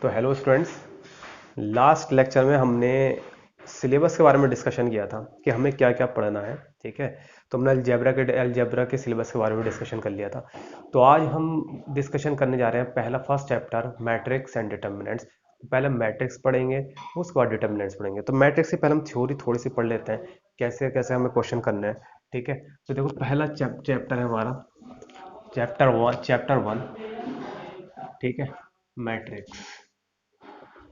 तो hello students, last lecture में हमने सिलेबस के बारे में डिस्कशन किया था कि हमें क्या क्या पढ़ना है। ठीक है, तो हमने अलजेब्रा के सिलेबस के बारे में डिस्कशन कर लिया था। तो आज हम डिस्कशन करने जा रहे हैं पहला first chapter matrix and determinants. पहले मैट्रिक्स पढ़ेंगे, उसके बाद डिटर्मिनेंट्स पढ़ेंगे। तो मैट्रिक्स से पहले हम थ्योरी थोड़ी सी पढ़ लेते हैं, कैसे कैसे हमें क्वेश्चन करना है। ठीक है, तो देखो पहला चैप्टर है हमारा चैप्टर 1। ठीक है, मैट्रिक्स।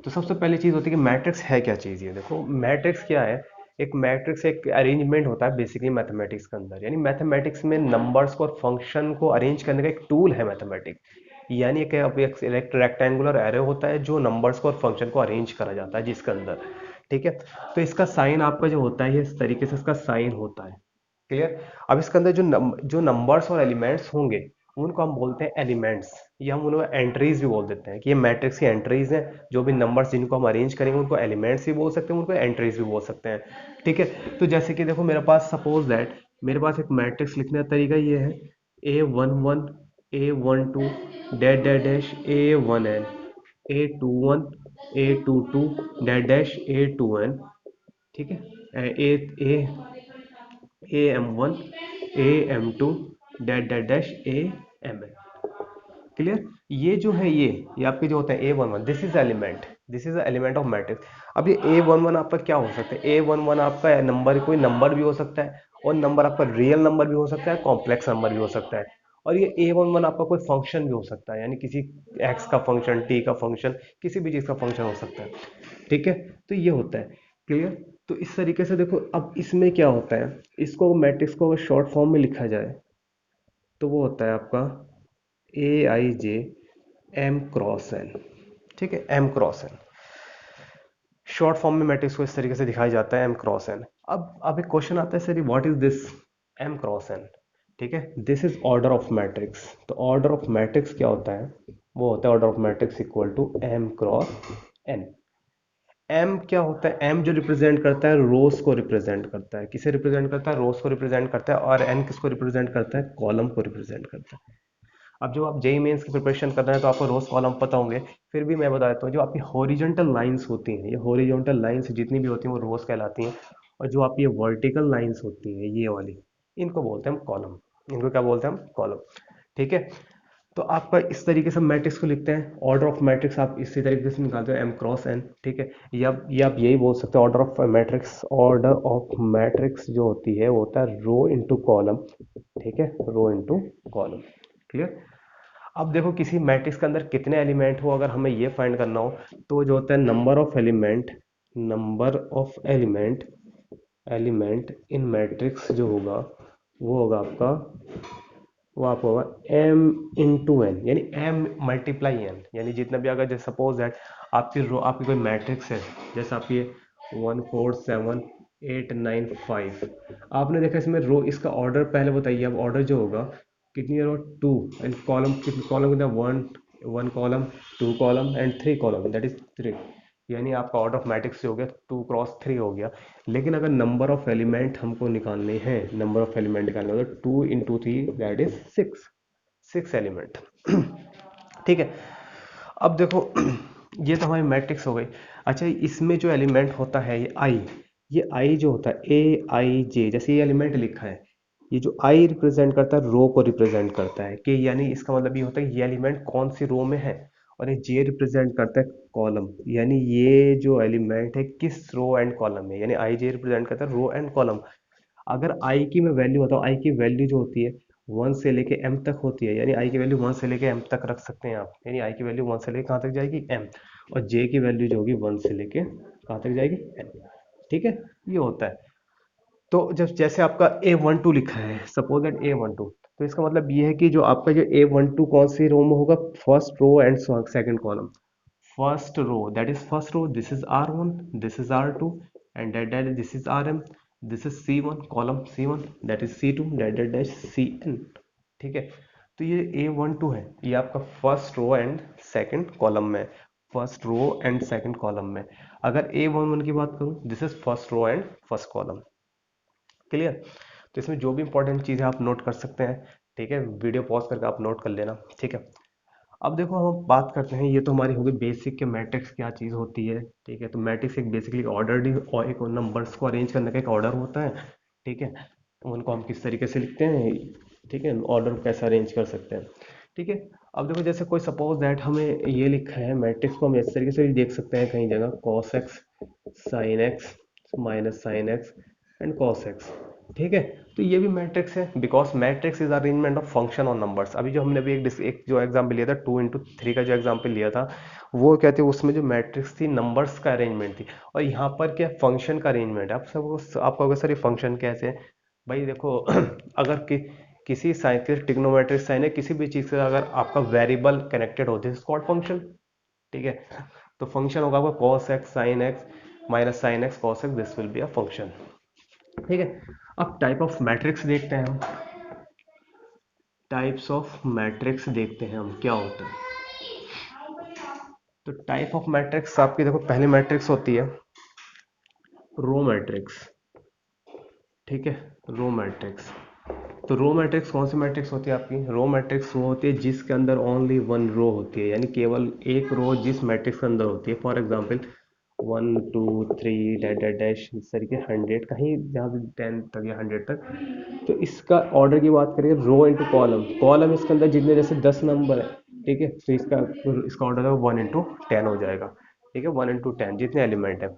तो सबसे पहली चीज होती है कि मैट्रिक्स है क्या चीज। ये देखो मैट्रिक्स क्या है। एक मैट्रिक्स एक अरेंजमेंट होता है बेसिकली मैथमेटिक्स के अंदर, यानी मैथमेटिक्स में नंबर्स को और फंक्शन को अरेंज करने का एक टूल है मैथमेटिक्स। यानी एक रेक्टेंगुलर एरे होता है जो नंबर्स को और फंक्शन को अरेंज करा जाता है जिसके अंदर। ठीक है, तो इसका साइन आपका जो होता है ये इस तरीके से इसका साइन होता है। क्लियर। अब इसके अंदर जो नंबर्स और एलिमेंट्स होंगे उनको हम बोलते हैं एलिमेंट्स, या हम उन्हें एंट्रीज भी बोल देते हैं कि ये मैट्रिक्स की एंट्रीज हैं। जो भी नंबर्स जिनको हम अरेंज करेंगे उनको एलिमेंट्स भी बोल सकते हैं, उनको एंट्रीज भी बोल सकते हैं। ठीक है, तो जैसे कि देखो मेरे पास सपोज दैट मेरे पास एक मैट्रिक्स लिखने का तरीका ये है: A11, A12, dash dash dash, A1n, A21, A22, dash dash, A2n। ठीक है, ए ए AM1, AM2, dash dash dash, AMN। Clear. ये जो है ये आपके जो होता है A11, this is element of matrix. अब ये A11 आपका क्या हो सकता है? A11 आपका नंबर, कोई नंबर भी हो सकता है, और नंबर आपका रियल नंबर भी हो सकता है, कॉम्प्लेक्स नंबर भी हो सकता है। और ये A11 आपका कोई फंक्शन भी हो सकता है, यानी किसी एक्स का फंक्शन, टी का फंक्शन, किसी भी चीज का फंक्शन हो सकता है। ठीक है, तो ये होता है। क्लियर। तो इस तरीके से देखो अब इसमें क्या होता है, इसको मैट्रिक्स को अगर शॉर्ट फॉर्म में लिखा जाए तो वो होता है आपका A i j M cross N. ठीक है, M cross N short form में मैट्रिक्स को इस तरीके से दिखाया जाता है, M क्रॉस एन। अब एक क्वेश्चन आता है sir, what is this M cross N? ठीक है, this is order of matrix. तो ऑर्डर ऑफ मैट्रिक्स क्या होता है? वो होता है order of matrix equal to M cross N. M क्या होता है? एम जो रिप्रेजेंट करता है रोज को रिप्रेजेंट करता है। किसे रिप्रेजेंट करता है? रोज को रिप्रेजेंट करता है। और एन किसको रिप्रेजेंट करता है? कॉलम को रिप्रेजेंट करता है। अब जब आप जेई मेंस की प्रिपरेशन कर रहे हैं तो आपको रोज कॉलम पता होंगे। फिर भी मैं बता देता हूँ, जो आपकी हॉरिजॉन्टल लाइंस होती हैं, ये हॉरिजॉन्टल लाइंस जितनी भी होती हैं वो रोज कहलाती हैं। और जो आपकी वर्टिकल लाइंस होती हैं ये वाली, इनको बोलते हैं हम कॉलम। इनको क्या बोलते हैं हम? कॉलम। ठीक है, तो आपका इस तरीके से मैट्रिक्स को लिखते हैं। ऑर्डर ऑफ मैट्रिक्स आप इसी तरीके से निकालते हो, एम क्रॉस एन। ठीक है, ये आप यही बोल सकते हो order of matrix. Order of matrix जो होती है वो होता है रो इनटू कॉलम। ठीक है, रो इनटू कॉलम। क्लियर। अब देखो किसी मैट्रिक्स के अंदर कितने एलिमेंट हो, अगर हमें ये फाइंड करना हो तो जो होता है number of element element in matrix जो होगा वो होगा आपका, वो आपको होगा एम इंटू एन, यानी एम मल्टीप्लाई एन। यानी जितना भी, अगर जैसे सपोज दैट आपकी कोई मैट्रिक्स है, जैसे आपकी 1 4 7 8 9 5। आपने देखा इसमें रो, इसका ऑर्डर पहले बताइए। अब ऑर्डर जो होगा कितनी रो? 2। एंड कॉलम कितने? कॉलम कितना? One column, 2 column and 3 column, that is 3। यानी आपका ऑर्डर ऑफ मैट्रिक्स हो गया 2 क्रॉस 3 हो गया। लेकिन अगर नंबर ऑफ एलिमेंट हमको निकालने हैं, नंबर ऑफ एलिमेंट निकालने हो तो 2 इंटू 3 दैट इज 6 एलिमेंट। ठीक है, अब देखो ये तो हमारी मैट्रिक्स हो गई। अच्छा, इसमें जो एलिमेंट होता है ये आई जो होता है A i j, जैसे ये एलिमेंट लिखा है, ये जो आई रिप्रेजेंट करता है रो को रिप्रेजेंट करता है, कि यानी इसका मतलब ये होता है कि ये एलिमेंट कौन सी रो में है। और ये जे रिप्रेजेंट करता है कॉलम, यानी ये जो एलिमेंट है किस रो एंड कॉलम में, यानी आई जे रिप्रेजेंट करता है रो एंड कॉलम। अगर आई की मैं वैल्यू बताऊँ, आई की वैल्यू जो होती है 1 से लेके m तक होती है, यानी आई की वैल्यू 1 से लेके m तक रख सकते हैं आप। यानी आई की वैल्यू 1 से लेके कहाँ तक जाएगी? m। और j की वैल्यू जो होगी 1 से लेके कहाँ तक जाएगी? n। ठीक है, ये होता है। तो जब जैसे आपका A12 लिखा है, सपोज दैट A12, तो इसका मतलब ये है कि जो आपका जो A12 कौन सी रो में होगा? First row and second column. First row, that is first row, this is R1, this is R2, and that this is RM, this is C1, column C1, that is C2, that dash CN। ठीक है, तो ये A12 है, ये आपका first row and second column में, first row and second column में। अगर A11 की बात करूं, this is first row and first column. Clear. तो इसमें जो भी इंपॉर्टेंट चीज़ है आप नोट कर सकते हैं। ठीक है, वीडियो पॉज करके आप नोट कर लेना। ठीक है, अब देखो हम बात करते हैं, ये तो हमारी होगी बेसिक के मैट्रिक्स क्या चीज़ होती है। ठीक है, तो मैट्रिक्स एक बेसिकली ऑर्डर और एक नंबर्स को अरेंज करने का एक ऑर्डर होता है। ठीक है, तो उनको हम किस तरीके से लिखते हैं, ठीक है, ऑर्डर को कैसे अरेंज कर सकते हैं। ठीक है, अब देखो जैसे कोई सपोज दैट हमें ये लिखा है मैट्रिक्स को हम इस तरीके से भी देख सकते हैं कहीं जगह, cos x sine x minus sine x and cos x. ठीक है, तो ये भी मैट्रिक्स है, because matrix is arrangement of function on numbers. अभी जो हमने अभी एक जो एग्जाम्पल लिया था 2 into 3 का जो एग्जाम्पल लिया था, वो कहते हैं उसमें जो मैट्रिक्स थी नंबर्स का अरेंजमेंट थी, और यहाँ पर क्या फंक्शन का अरेंजमेंट है। आप सब आपको अगर सर ये फंक्शन कैसे है, भाई देखो अगर किसी साइन के ट्रिग्नोमेट्रिक साइन है किसी भी चीज़ से अगर आपका वेरिएबल कनेक्टेड हो, दिस इज कॉल्ड फंक्शन। ठीक है, तो फंक्शन होगा आपका cos x sine x minus sine x cos x, this will be a function. ठीक है, अब टाइप ऑफ मैट्रिक्स देखते हैं हम, टाइप्स ऑफ मैट्रिक्स देखते हैं हम क्या होता है। तो टाइप ऑफ मैट्रिक्स आपकी देखो, पहली मैट्रिक्स होती है रो मैट्रिक्स। ठीक है, रो मैट्रिक्स। तो रो मैट्रिक्स कौन सी मैट्रिक्स होती है आपकी, रो मैट्रिक्स वो होती है जिसके अंदर ओनली वन रो होती है, यानी केवल एक रो जिस मैट्रिक्स के अंदर होती है। For example 1 2 3 dash dash dash इस तरीके 100 कहीं जहाँ भी 10 तक या 100 तक। तो इसका ऑर्डर की बात करें, रो इंटू कॉलम, कॉलम इसके अंदर जितने जैसे 10 नंबर है, ठीक है, तो इसका ऑर्डर है 1 into 10 हो जाएगा। ठीक है, 1 into 10 जितने एलिमेंट है।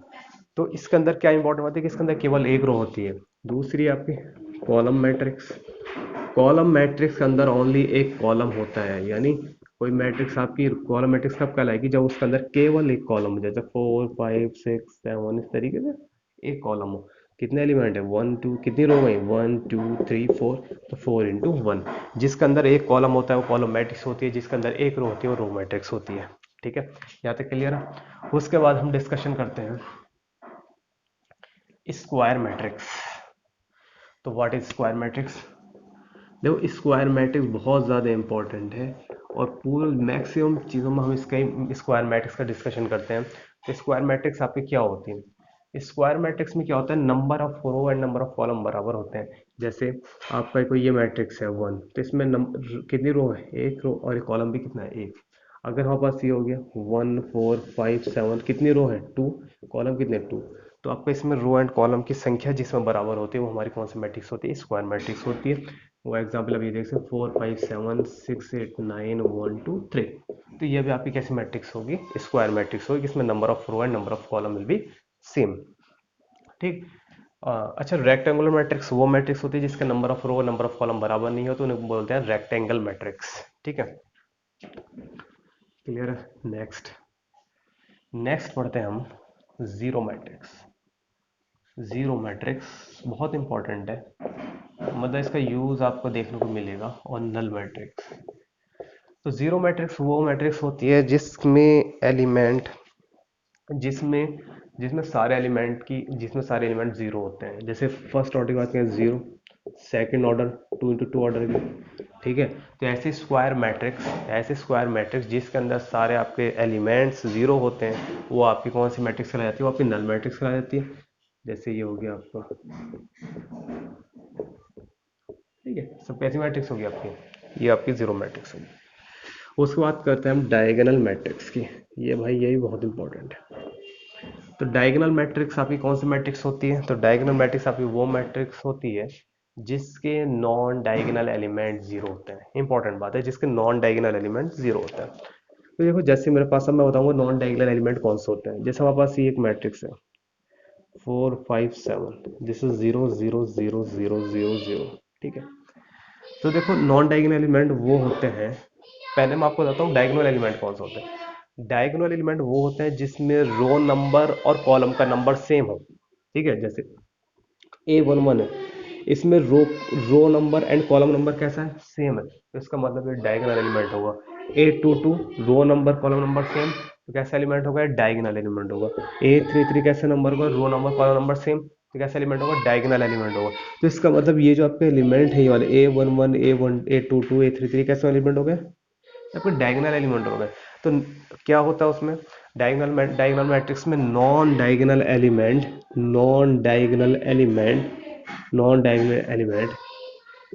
तो इसके अंदर क्या इंपॉर्टेंट बात है कि इसके अंदर केवल एक रो होती है। दूसरी आपकी कॉलम मैट्रिक्स, कॉलम मैट्रिक्स के अंदर ओनली एक कॉलम होता है, यानी कोई मैट्रिक्स आपकी कॉलम मैट्रिक्स कब कहलाएगी, जब उसके अंदर केवल एक कॉलम हो, जैसे 4 5 6 7 इस तरीके से एक कॉलम हो। कितने एलिमेंट है, 1 2, कितनी रो है, 1 2 3 4, तो 4 into 1। जिसके अंदर एक कॉलम होता है वो कॉलम मैट्रिक्स होती है, जिसके अंदर एक रो होती है वो रो मैट्रिक्स होती है। ठीक है, यहाँ तक क्लियर है। उसके बाद हम डिस्कशन करते हैं स्क्वायर मैट्रिक्स। तो व्हाट इज स्क्वायर मैट्रिक्स, देखो स्क्वायर मैट्रिक्स बहुत ज़्यादा इंपॉर्टेंट है, और पूरे मैक्सिमम चीज़ों में हम इसका स्क्वायर मैट्रिक्स का डिस्कशन करते हैं। तो स्क्वायर मैट्रिक्स आपकी क्या होती है, स्क्वायर मैट्रिक्स में क्या होता है, number of row and number of column बराबर होते हैं। जैसे आपका कोई ये मैट्रिक्स है 1, तो इसमें कितनी रो है, एक रो, और एक कॉलम भी कितना है, एक। अगर हमारे पास ये हो गया 1 4 5 7, कितनी रो है, 2, कॉलम कितने, 2। तो आपका इसमें रो एंड कॉलम की संख्या जिसमें बराबर होती है वो हमारी कौन सी मैट्रिक्स होती है, स्क्वायर मैट्रिक्स होती है। वो एग्जाम्पल अभी देख सकते 4 5 7 6 8 9 1 2 3। तो ये भी आपकी कैसी मैट्रिक्स होगी, स्क्वायर मैट्रिक्स होगी, जिसमें number of row and number of column will be same. ठीक। अच्छा, रेक्टेंगुलर मैट्रिक्स वो मैट्रिक्स होती है जिसका नंबर ऑफ रो और नंबर ऑफ कॉलम बराबर नहीं हो, तो उन्हें बोलते हैं रेक्टेंगल मैट्रिक्स। ठीक है, क्लियर है। नेक्स्ट नेक्स्ट पढ़ते हैं हम जीरो मैट्रिक्स। जीरो मैट्रिक्स बहुत इंपॉर्टेंट है, मतलब इसका यूज आपको देखने को मिलेगा। और नल मैट्रिक्स, तो जीरो मैट्रिक्स वो मैट्रिक्स होती है जिसमें एलिमेंट जिसमें जिसमें सारे एलिमेंट जीरो होते हैं। जैसे फर्स्ट ऑर्डर की बात करें zero, second order 2 into 2 order की। ठीक है, तो ऐसे स्क्वायर मैट्रिक्स जिसके अंदर सारे आपके एलिमेंट्स जीरो होते हैं, वो आपकी कौन सी मैट्रिक्स कहलाई जाती है, वो आपकी नल मैट्रिक्स कहलाई जाती है। जैसे ये हो गया आपका, ठीक है, सब कैसी मैट्रिक्स होगी आपकी, ये आपकी जीरो मैट्रिक्स होगी। उसके बाद करते हैं हम डायगोनल मैट्रिक्स की। ये भाई ये भी बहुत इंपॉर्टेंट है। तो डायगोनल मैट्रिक्स आपकी कौन सी मैट्रिक्स होती है, तो डायगोनल मैट्रिक्स आपकी वो मैट्रिक्स होती है जिसके नॉन डायगोनल एलिमेंट जीरो होते हैं। इंपॉर्टेंट बात है, जिसके नॉन डायगोनल एलिमेंट जीरो होते हैं। तो देखो जैसे मेरे पास, अब मैं बताऊंगा नॉन डायगोनल एलिमेंट कौन से होते हैं। जैसे हमारे पास ये एक मैट्रिक्स है 4 5 7, दिस इज 0 0 0 0 0 0। ठीक है, तो देखो नॉन डायगोनल एलिमेंट वो होते हैं, पहले मैं आपको बताता हूँ डायगोनल एलिमेंट कौन से होते हैं। डायगोनल एलिमेंट वो होते हैं जिसमें रो नंबर और कॉलम का नंबर सेम हो। ठीक है, जैसे A11 है, इसमें row number and column number कैसा है, सेम है, तो इसका मतलब ये डायगोनल एलिमेंट होगा। A22 row number column number same, तो कैसा एलिमेंट होगा, डायगोनल एलिमेंट होगा। A33 कैसे नंबर होगा, row number column number same, तो कैसा एलिमेंट होगा, डायगोनल एलिमेंट होगा। तो इसका मतलब ये जो आपके एलिमेंट है, ये वाले A11 A22 A33 कैसे एलिमेंट हो गए, आपके डायगोनल एलिमेंट हो गए। तो क्या होता है उसमें, डायगोनल मैट्रिक्स में non diagonal element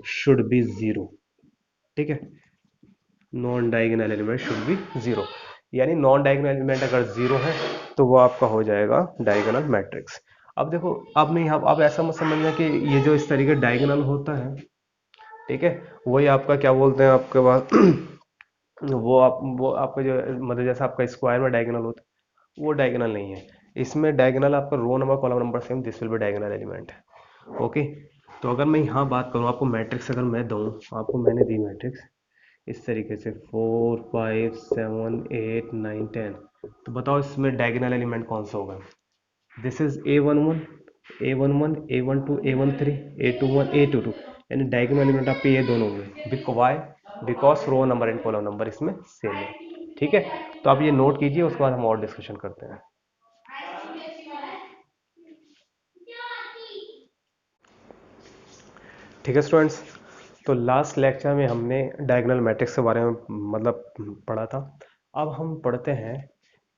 should be zero. ठीक है, non diagonal element should be zero, यानी नॉन डायगोनल एलिमेंट अगर जीरो है तो वो आपका हो जाएगा डायगोनल मैट्रिक्स। अब देखो, अब नहीं, अब ऐसा मत समझना कि ये जो इस तरीके डायगोनल होता है, ठीक है, वही आपका क्या बोलते हैं आपके पास वो आपका जो मतलब जैसा आपका स्क्वायर में डायगोनल होता है वो डायगोनल नहीं है। इसमें डायगोनल आपका row number column number same, this will be diagonal element. Okay. तो अगर मैं यहाँ बात करूँ आपको मैट्रिक्स, अगर मैं दूँ आपको, मैंने दी मैट्रिक्स इस तरीके से 4 5 7 8 9 10, तो बताओ इसमें डायगोनल एलिमेंट कौन सा होगा? This is A11 A11 A12 A13 A21 A22, यानी डायगोनल एलिमेंट आपके ये दोनों होंगे। Why? Because row number and column number इसमें सेम है। ठीक है, तो आप ये नोट कीजिए, उसके बाद हम और डिस्कशन करते हैं। ठीक है स्टूडेंट्स, तो लास्ट लेक्चर में हमने डायगोनल मैट्रिक्स के बारे में मतलब पढ़ा था। अब हम पढ़ते हैं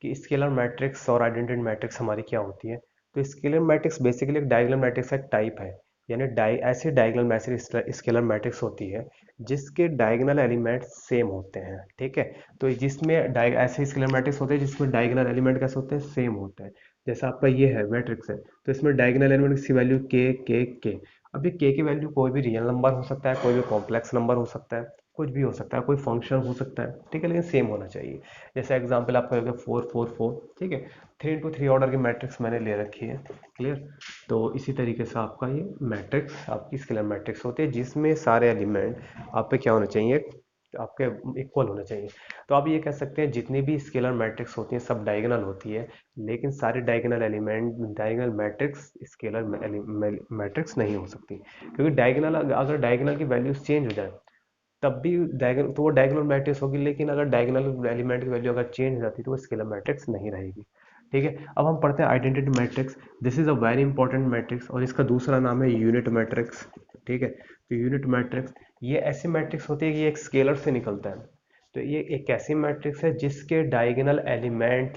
कि स्केलर मैट्रिक्स और आइडेंटिटी मैट्रिक्स हमारी क्या होती है। तो स्केलर मैट्रिक्स बेसिकली एक डायगोनल मैट्रिक्स का एक टाइप है, यानी ऐसी डायगोनल मैट्रिक्स स्केलर मैट्रिक्स होती है जिसके डायगोनल एलिमेंट सेम होते हैं। ठीक है, तो जिसमें ऐसे स्केलर मैट्रिक्स होते हैं जिसमें डायगोनल एलिमेंट कैसे होते हैं, सेम होते हैं। जैसा आपका ये है मैट्रिक्स है, तो इसमें डायगोनल एलिमेंट की वैल्यू के। अब ये के की वैल्यू कोई भी रियल नंबर हो सकता है, कोई भी कॉम्प्लेक्स नंबर हो सकता है, कुछ भी हो सकता है, कोई फंक्शन हो सकता है। ठीक है, लेकिन सेम होना चाहिए। जैसे एग्जांपल आपका हो गया 4 4 4। ठीक है, 3 into 3 ऑर्डर की मैट्रिक्स मैंने ले रखी है। क्लियर? तो इसी तरीके से आपका ये मैट्रिक्स आपकी स्केलर मैट्रिक्स होती है जिसमें सारे एलिमेंट आप पे क्या होने चाहिए, आपके इक्वल होने चाहिए। तो आप ये कह सकते हैं जितनी भी स्केलर मैट्रिक्स होती हैं सब डायगोनल होती है, लेकिन सारे diagonal element diagonal matrix scalar matrix नहीं हो सकती, क्योंकि डायगोनल अगर डायगोनल की वैल्यूज चेंज हो जाए तब भी डायगोनल, तो वो डायगोनल मैट्रिक्स होगी, लेकिन अगर डायगोनल एलिमेंट की वैल्यू अगर चेंज हो जाती तो वो स्केलर मैट्रिक्स नहीं रहेगी। ठीक है, अब हम पढ़ते हैं identity matrix. This is a very important matrix और इसका दूसरा नाम है यूनिट मैट्रिक्स। ठीक है, तो यूनिट मैट्रिक्स ये ऐसी मैट्रिक्स होती है कि ये एक स्केलर से निकलता है। तो ये एक ऐसी मैट्रिक्स है जिसके डायगोनल एलिमेंट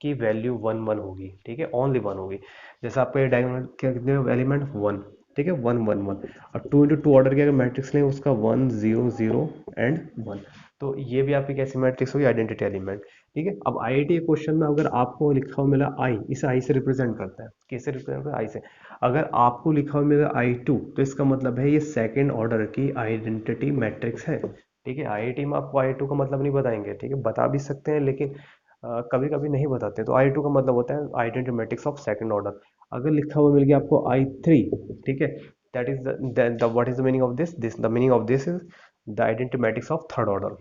की वैल्यू वन वन होगी। ठीक है, ओनली वन होगी। जैसे आपका ये डायगोनल के कितने एलिमेंट, वन। ठीक है, वन वन वन। और 2 into 2 ऑर्डर की अगर मैट्रिक्स लें उसका 1 0 0 एंड 1। तो ये भी आपकी कैसी मैट्रिक्स होगी, आइडेंटिटी एलिमेंट। ठीक है, अब आईआईटी क्वेश्चन में अगर आपको लिखा हुआ मिला आई, इसे आई से रिप्रेजेंट करता है, कैसे रिप्रेजेंट करता है, आई से। अगर आपको लिखा हुआ मिला I2 तो इसका मतलब है ये सेकेंड ऑर्डर की आइडेंटिटी मैट्रिक्स है। ठीक है, आईआईटी में आपको I2 का मतलब नहीं बताएंगे, ठीक है, बता भी सकते हैं लेकिन कभी कभी नहीं बताते। तो I2 का मतलब होता है identity matrix of second order. अगर लिखा हुआ मिल गया आपको I3, ठीक है, that is the what is the meaning of this the meaning of this is the identity matrix of third order.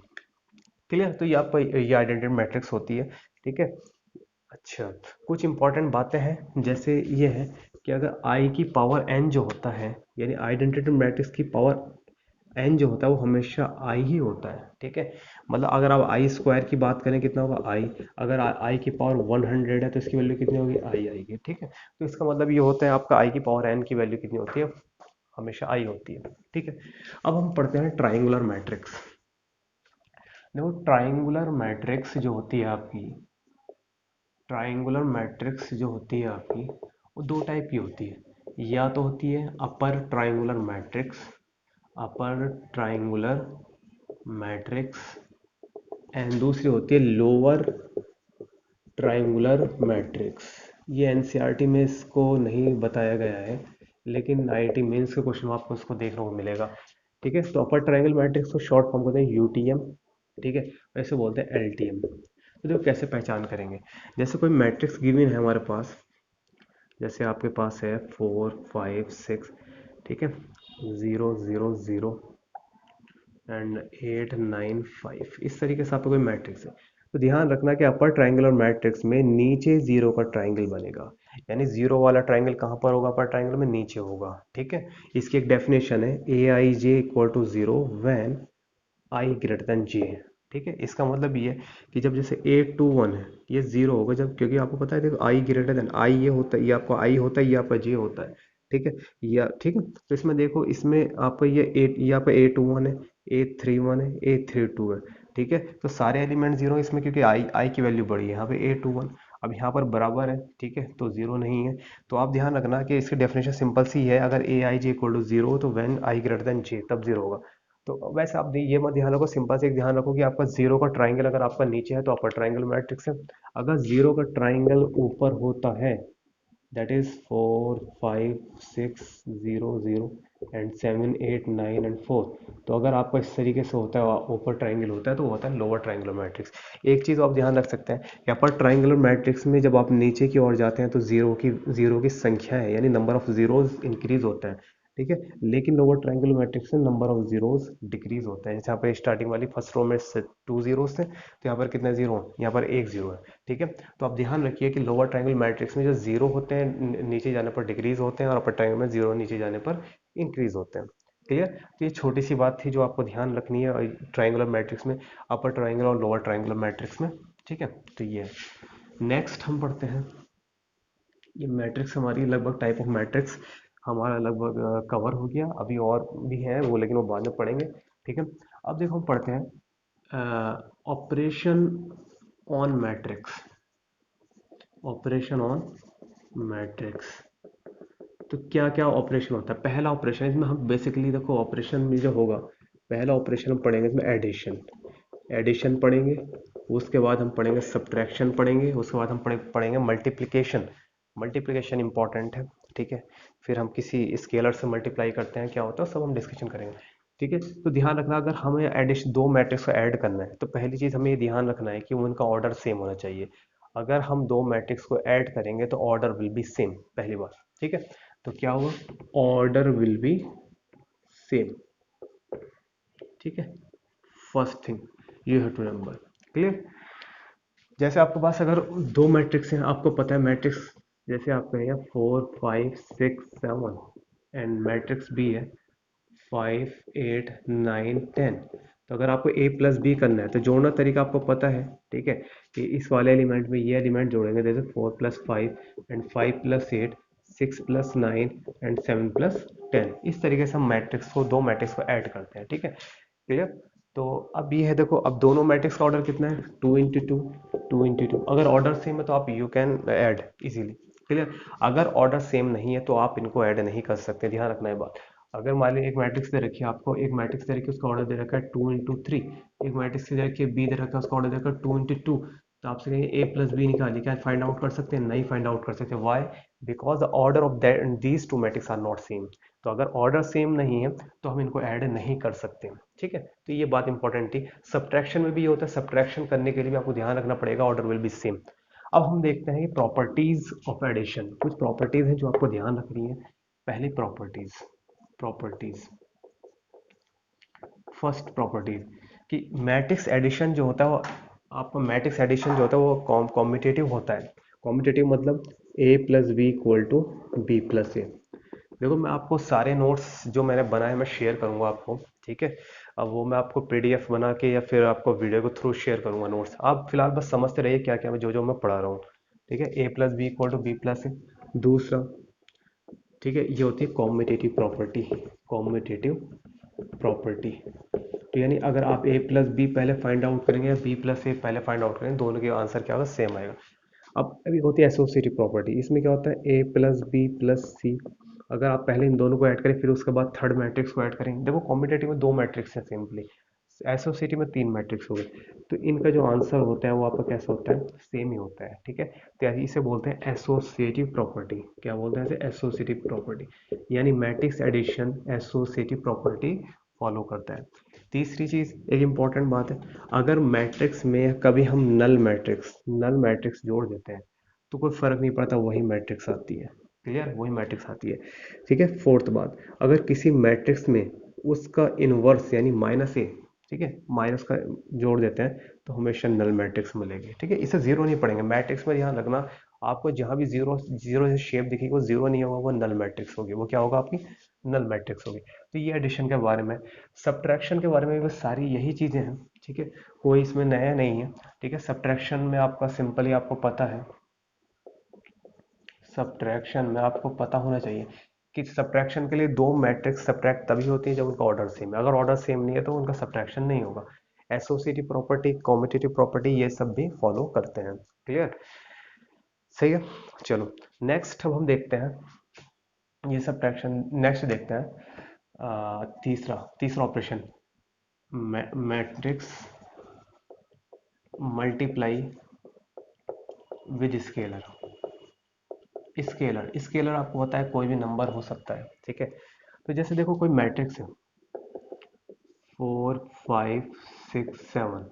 Clear? तो ये आपका ये आइडेंटिटी मैट्रिक्स होती है। ठीक है, अच्छा, कुछ इंपॉर्टेंट बातें हैं जैसे ये है कि अगर आई की पावर एन जो होता है, यानी आइडेंटिटी मैट्रिक्स की पावर एन जो होता है वो हमेशा आई ही होता है। ठीक है, मतलब अगर आप आई स्क्वायर की बात करें कितना होगा आई, अगर आई की पावर 100 है तो इसकी वैल्यू कितनी होगी, आई आएगी। ठीक है, तो इसका मतलब ये होता है आपका आई की पावर एन की वैल्यू कितनी होती है, हमेशा आई होती है। ठीक है, अब हम पढ़ते हैं ट्राइंगुलर मैट्रिक्स। देखो, ट्राइंगुलर मैट्रिक्स जो होती है आपकी, ट्राइंगुलर मैट्रिक्स जो होती है आपकी वो दो टाइप की होती है। या तो होती है upper triangular matrix, upper triangular matrix, and दूसरी होती है लोअर ट्राइंगुलर मैट्रिक्स। ये एनसीईआरटी में इसको नहीं बताया गया है, लेकिन आईआईटी मेंस के क्वेश्चन में आपको इसको देखने को मिलेगा। ठीक है, तो अपर ट्राइंगल मैट्रिक्स को शॉर्ट फॉर्म करते हैं यूटीएम। ठीक है, वैसे बोलते हैं एलटीएम। तो देखो कैसे पहचान करेंगे, जैसे कोई मैट्रिक्स गिवन है हमारे पास, जैसे आपके पास है 4 5 6, ठीक है, 0 0 0 एंड 8 9 5, इस तरीके से आपका कोई मैट्रिक्स है। तो ध्यान रखना कि अपर ट्राइंगुलर मैट्रिक्स में नीचे जीरो का ट्राइंगल बनेगा, यानी जीरो वाला ट्राइंगल कहाँ पर होगा, अपर ट्राइंगल में नीचे होगा। ठीक है, इसकी एक डेफिनेशन है A I J equal to zero when I greater than J. ठीक है, इसका मतलब ये है कि जब जैसे 8 2 1 है ये जीरो होगा जब, क्योंकि आपको पता है देखो आई ग्रेटर देन आई ये होता है, ये आपका आई होता है, ये आपका जे होता है। ठीक है, या ठीक है, तो इसमें देखो इसमें आपका ये 8, ये आपका 8 2 1 है, 8 3 1 है, 8 3 2 है। ठीक है, तो सारे एलिमेंट जीरो इसमें, क्योंकि आई की वैल्यू बड़ी है यहाँ पे 8 2 1। अब यहाँ पर बराबर है, ठीक है, तो जीरो नहीं है। तो आप ध्यान रखना कि इसकी डेफिनेशन सिंपल सी है, अगर ए I J equal to zero तो व्हेन आई ग्रेटर देन जे तब जीरो होगा। तो तो वैसे आप ये मत ध्यान रखो, सिंपल से एक ध्यान रखो कि आपका जीरो का ट्राइंगल अगर आपका नीचे है तो अपर ट्राइंगल मैट्रिक्स है। अगर जीरो का ट्राइंगल ऊपर होता है, दैट इज 4 5 6 0 0 एंड 7 8 9 एंड 4, तो अगर आपका इस तरीके से होता है, ऊपर ट्राइंगल होता है, तो वो होता है लोअर ट्राइंगुलर मैट्रिक्स। एक चीज़ आप ध्यान रख सकते हैं कि अपर ट्राइंगुलर मैट्रिक्स में जब आप नीचे की ओर जाते हैं तो जीरो की संख्या है, यानी नंबर ऑफ जीरोज इंक्रीज होता है, ठीक है। लेकिन लोअर ट्राइंगुलर मैट्रिक्स में नंबर ऑफ जीरोज डिक्रीज होता है। जैसे यहाँ पर स्टार्टिंग वाली फर्स्ट रो में 2 जीरोस थे, तो यहाँ पर कितने जीरो हैं, यहाँ पर एक जीरो है, ठीक है। तो आप ध्यान रखिए कि लोअर ट्रायंगल मैट्रिक्स में जो जीरो होते हैं नीचे जाने पर डिक्रीज होते हैं, और अपर ट्रायंगल में जीरो नीचे जाने पर इंक्रीज होते हैं। क्लियर। तो ये छोटी सी बात थी जो आपको ध्यान रखनी है ट्रायंगुलर मैट्रिक्स में, अपर ट्रायंगल और लोअर ट्रायंगुलर मैट्रिक्स में, ठीक है। तो ये नेक्स्ट हम पढ़ते हैं, ये मैट्रिक्स हमारी लगभग टाइप ऑफ मैट्रिक्स हमारा लगभग कवर हो गया। अभी और भी हैं वो, लेकिन वो बाद में पढ़ेंगे, ठीक है। अब देखो हम पढ़ते हैं operation on matrix, operation on matrix. तो क्या क्या ऑपरेशन होता है। पहला ऑपरेशन, इसमें हम बेसिकली देखो ऑपरेशन में जो होगा, पहला ऑपरेशन हम पढ़ेंगे इसमें एडिशन, एडिशन पढ़ेंगे। उसके बाद हम पढ़ेंगे सब्ट्रैक्शन पढ़ेंगे। उसके बाद हम पढ़ेंगे मल्टीप्लिकेशन, मल्टीप्लिकेशन इंपॉर्टेंट है, ठीक है। फिर हम किसी स्केलर से मल्टीप्लाई करते हैं, क्या होता है सब हम डिस्कशन करेंगे, ठीक है। तो ध्यान रखना, अगर हमें एडिशन दो मैट्रिक्स को ऐड करना है तो पहली चीज हमें ये ध्यान रखना है कि उनका ऑर्डर सेम होना चाहिए। अगर हम दो मैट्रिक्स को ऐड करेंगे तो ऑर्डर विल बी सेम, पहली बात, ठीक है। तो क्या हुआ, ऑर्डर विल बी सेम, ठीक है। First thing you have to remember, clear. जैसे आपके पास अगर दो मैट्रिक्स हैं, आपको पता है मैट्रिक्स, जैसे आप कहेंगे 4 5 6 7 एंड मैट्रिक्स बी है 5 8 9 10। तो अगर आपको ए प्लस बी करना है तो जोड़ना तरीका आपको पता है, ठीक है। कि इस वाले एलिमेंट में ये एलिमेंट जोड़ेंगे, जैसे 4 + 5 एंड 5 + 8, 6 + 9 एंड 7 + 10। इस तरीके से हम मैट्रिक्स को, दो मैट्रिक्स को ऐड करते हैं, ठीक है, क्लियर। तो अब ये है, देखो अब दोनों मैट्रिक्स का ऑर्डर कितना है, 2 × 2, 2 × 2। अगर ऑर्डर सेम है तो आप you can add easily, clear. अगर ऑर्डर सेम नहीं है तो आप इनको ऐड नहीं कर सकते, ध्यान रखना है बात। अगर मान लीजिए एक मैट्रिक्स दे रखी है आपको, एक मैट्रिक्स दे रखी है उसका ऑर्डर दे रखा है 2 × 3, एक मैट्रिक्स दे रखी है बी दे रखा है उसका ऑर्डर दे रखा है 2 × 2, तो आपसे कहेंगे ए प्लस बी निकालिए, क्या फाइंड आउट कर सकते हैं, नहीं फाइंड आउट कर सकते। Why, because the order of these two matrix are not same. तो अगर ऑर्डर सेम नहीं है तो हम इनको ऐड नहीं कर सकते, ठीक है। तो ये बात इंपॉर्टेंट थी। सब्ट्रैक्शन में भी ये होता है, सब्ट्रैक्शन करने के लिए भी आपको ध्यान रखना पड़ेगा, ऑर्डर विल बी सेम। अब हम देखते हैं कि प्रॉपर्टीज ऑफ एडिशन, कुछ प्रॉपर्टीज हैं जो आपको ध्यान रखनी है। पहली प्रॉपर्टीज, प्रॉपर्टीज, फर्स्ट प्रॉपर्टीज कि मैट्रिक्स एडिशन जो होता है वो, आपका मैट्रिक्स एडिशन जो होता है वो कॉम्पिटिटिव होता है। कॉम्पिटिटिव मतलब A plus B equal to B plus A. देखो मैं आपको सारे नोट्स जो मैंने बनाए मैं शेयर करूंगा आपको, ठीक है। अब वो मैं आपको पीडीएफ बना के या फिर आपको वीडियो के थ्रू शेयर करूंगा नोट्स, आप फिलहाल बस समझते रहिए क्या क्या मैं जो जो मैं पढ़ा रहा हूँ, ठीक है। A plus B equal to B plus A, दूसरा, ठीक है, ये होती है कॉम्पिटिटिव प्रॉपर्टी, कॉम्पिटिटिव प्रॉपर्टी। तो यानी अगर आप ए प्लस बी पहले फाइंड आउट करेंगे या बी प्लस ए पहले फाइंड आउट करेंगे, दोनों के आंसर क्या होगा, सेम आएगा। अब अभी होती है एसोसिएटिव प्रॉपर्टी, इसमें क्या होता है ए प्लस बी प्लस सी। अगर आप पहले इन दोनों को ऐड करें फिर उसके बाद थर्ड मैट्रिक्स को ऐड करेंगे, देखो कॉम्पिटेटिव में दो मैट्रिक्स है सिंपली, एसोसिएटिव में तीन मैट्रिक्स हो गए, तो इनका जो आंसर होता है वो आपका कैसा होता है, सेम ही होता है, ठीक है। तो इसे बोलते हैं एसोसिएटिव प्रॉपर्टी। क्या बोलते हैं इसे, एसोसिएटिव प्रॉपर्टी, यानी matrix addition associative property follow करता है। तीसरी चीज, एक इंपॉर्टेंट बात है, अगर मैट्रिक्स में कभी हम नल मैट्रिक्स जोड़ देते हैं तो कोई फर्क नहीं पड़ता, वही मैट्रिक्स आती है, क्लियर, वही मैट्रिक्स आती है, ठीक है। फोर्थ बात, अगर किसी मैट्रिक्स में उसका इनवर्स यानी माइनस ए, ठीक है, माइनस का जोड़ देते हैं तो हमेशा नल मैट्रिक्स मिलेगी, ठीक है। इसे जीरो नहीं पढ़ेंगे मैट्रिक्स में, ध्यान रखना, आपको जहां भी जीरो जीरो से शेप दिखेगी वो जीरो नहीं होगा, वो नल मैट्रिक्स होगी, वो क्या होगा आपकी नल मैट्रिक्स होगी। तो ये एडिशन के बारे में। सब्ट्रैक्शन के बारे में भी बस सारी यही चीजें हैं, ठीक है, कोई इसमें नया नहीं है, ठीक है। सब्ट्रैक्शन में आपका सिंपली आपको पता है, सब्ट्रैक्शन में आपको पता होना चाहिए कि सब्ट्रैक्शन के लिए दो मैट्रिक्स सब्ट्रैक्ट तभी होती है जब उनका ऑर्डर सेम है, अगर ऑर्डर सेम नहीं है तो उनका सब्ट्रैक्शन नहीं होगा। एसोसिएटिव प्रॉपर्टी, कॉम्पिटिटिव प्रॉपर्टी, ये सब भी फॉलो करते हैं, क्लियर, सही है। चलो नेक्स्ट अब हम देखते हैं ये सब्ट्रैक्शन, नेक्स्ट देखते हैं तीसरा तीसरा operation, matrix multiply with scalar. Scalar scalar आपको पता है कोई भी नंबर हो सकता है, ठीक है। तो जैसे देखो कोई मैट्रिक्स है 4 5 6 7,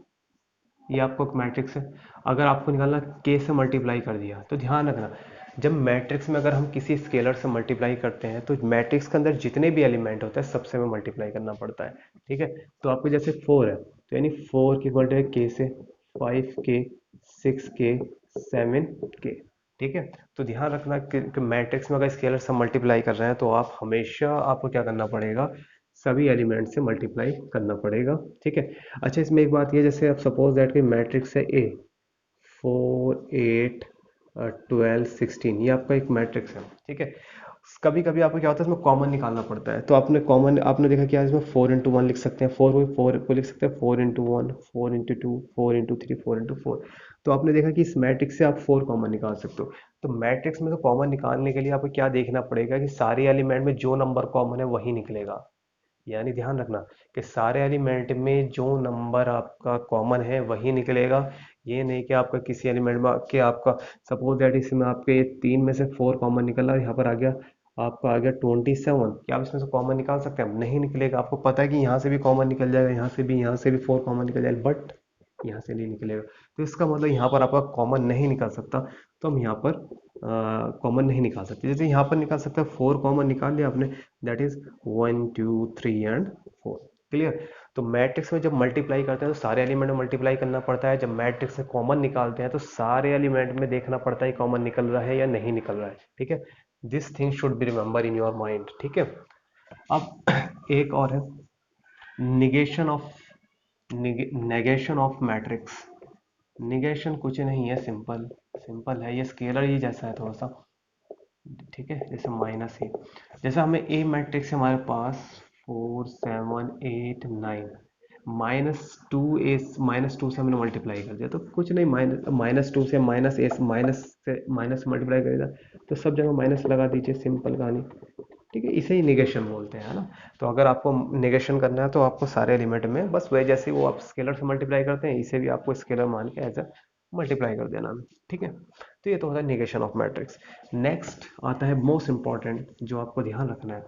ये आपको एक मैट्रिक्स है। अगर आपको निकालना के से मल्टीप्लाई कर दिया तो ध्यान रखना, जब मैट्रिक्स में अगर हम किसी स्केलर से मल्टीप्लाई करते हैं तो मैट्रिक्स के अंदर जितने भी एलिमेंट होते हैं सबसे में मल्टीप्लाई करना पड़ता है, ठीक है। तो आपको जैसे 4 है तो यानी 4 की इक्वल टू है के से, 5 के, 6 के, 7 के, ठीक है। तो ध्यान रखना कि मैट्रिक्स में अगर स्केलर से मल्टीप्लाई कर रहे हैं तो आप हमेशा आपको क्या करना पड़ेगा, सभी एलिमेंट से मल्टीप्लाई करना पड़ेगा, ठीक है। अच्छा इसमें एक बात ये, जैसे आप सपोज दैट कि मैट्रिक्स है ए, 4 8 12 16, ये आपका एक मैट्रिक्स है, ठीक है। कभी कभी आपको क्या होता है इसमें कॉमन निकालना पड़ता है, तो आपने कॉमन आपने देखा क्या इसमें 4 into 1 लिख सकते हैं, 4 को लिख सकते हैं 4 into 1, 4 into 2, 4 into 3, 4 into 4। तो आपने देखा कि इस मैट्रिक्स से आप 4 कॉमन निकाल सकते हो। तो मैट्रिक्स में तो कॉमन निकालने के लिए आपको क्या देखना पड़ेगा कि सारे एलिमेंट में जो नंबर कॉमन है वही निकलेगा। यानी ध्यान रखना कि सारे एलिमेंट में जो नंबर आपका कॉमन है वही निकलेगा। ये नहीं कि आपका किसी एलिमेंट में कि आपका सपोज दैट इसमें आपके 3 में से 4 कॉमन निकला और यहाँ पर आ गया आपका आ गया 27, क्या आप इसमें से कॉमन निकाल सकते हैं? नहीं निकलेगा। आपको पता है कि यहाँ से भी कॉमन निकल जाएगा, यहाँ से भी 4 कॉमन निकल जाएगा, बट यहाँ से नहीं निकलेगा। तो इसका मतलब यहाँ पर आपका कॉमन नहीं निकल सकता। तो हम यहाँ पर कॉमन नहीं निकाल सकते। जैसे यहाँ पर निकाल सकते हैं, 4 कॉमन निकाल लिया आपने, दैट इज 1 2 3 एंड 4। क्लियर। तो मैट्रिक्स में जब मल्टीप्लाई करते हैं तो सारे एलिमेंट में मल्टीप्लाई करना पड़ता है, जब मैट्रिक्स से कॉमन निकालते हैं तो सारे एलिमेंट में देखना पड़ता है कॉमन निकल रहा है या नहीं निकल रहा है, ठीक है। This thing should be remember in your mind, ठीक है। अब एक और है negation of negation of matrix. Negation कुछ नहीं है, सिंपल सिंपल है, ये स्केलर ही जैसा है थोड़ा सा, ठीक है। जैसे माइनस ए, जैसे हमें ए मैट्रिक्स हमारे पास 4 7 8 9, -2 ए, -2 से हमने मल्टीप्लाई कर दिया तो कुछ नहीं, -2 से माइनस मल्टीप्लाई करेगा तो सब जगह माइनस लगा दीजिए, सिंपल कहानी, ठीक है। इसे ही निगेशन बोलते हैं, है ना। तो अगर आपको निगेशन करना है तो आपको सारे एलिमेंट में बस वही जैसे वो आप स्केलर से मल्टीप्लाई करते हैं, इसे भी आपको स्केलर मान के एज अ मल्टीप्लाई कर देना, ठीक है। तो ये तो होता है निगेशन ऑफ मैट्रिक्स। नेक्स्ट आता है मोस्ट इंपॉर्टेंट जो आपको ध्यान रखना है,